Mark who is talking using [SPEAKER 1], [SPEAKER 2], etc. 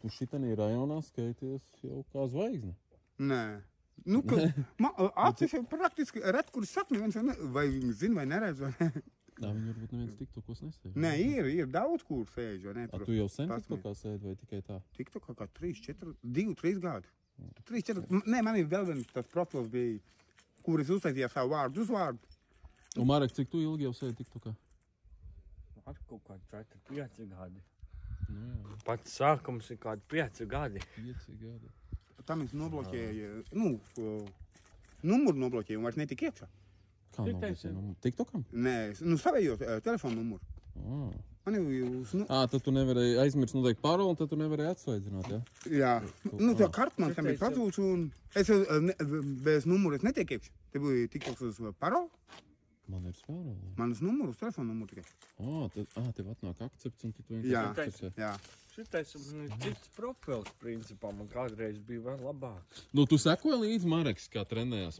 [SPEAKER 1] tu šitanī rajonā skaities jau kā zvaigzne.
[SPEAKER 2] Nē. Nu, ka acis jau praktiski ret, kuris sakni, viens vai viņi zina, vai neredz, vai ne.
[SPEAKER 1] Jā, viņi varbūt neviens TikTokos nesēž.
[SPEAKER 2] Nē, ir daudz, kur sēž, vai ne.
[SPEAKER 1] A, tu jau sen TikTokā sēdi vai tikai tā?
[SPEAKER 2] TikTokā kā 3, 4, 2, 3 gadi. 3, 4, nē, man ir vēl viens tas profils bija, kur es uztaisīju savu vārdu uzvārdu.
[SPEAKER 1] Un, Marek, cik tu ilgi jau sēdi TikTokā?
[SPEAKER 3] Ar kaut kādi 4, 5 gadi.
[SPEAKER 1] Nu, jā.
[SPEAKER 3] Pats sākums ir kādi 5 gadi.
[SPEAKER 1] 5 gadi.
[SPEAKER 2] Tam es nobloķēju, numuru nobloķēju un vairs netika iekšā.
[SPEAKER 1] Kā nobloķēji numuru? TikTokam?
[SPEAKER 2] Nē, savējot telefonu numuru. Man jau jūs...
[SPEAKER 1] Tad tu nevarēji aizmirst noteikt paroli, tad tu nevarēji atsvaidzināt, ja?
[SPEAKER 2] Jā. Tā karta man tam ir pazūs un es bez numuru es netiek iekšā. Te bija TikToks uz paroli.
[SPEAKER 1] Man ir paroli.
[SPEAKER 2] Man uz numuru, uz telefonu numuru tikai.
[SPEAKER 1] Tev atnāk akcepts un tu vienkārši akceptē.
[SPEAKER 2] Jā.
[SPEAKER 3] Šitais ir cits profils, principā, man kādreiz bija vēl labāks.
[SPEAKER 1] Nu, tu sekoji līdzi Mareks, kā trenējās?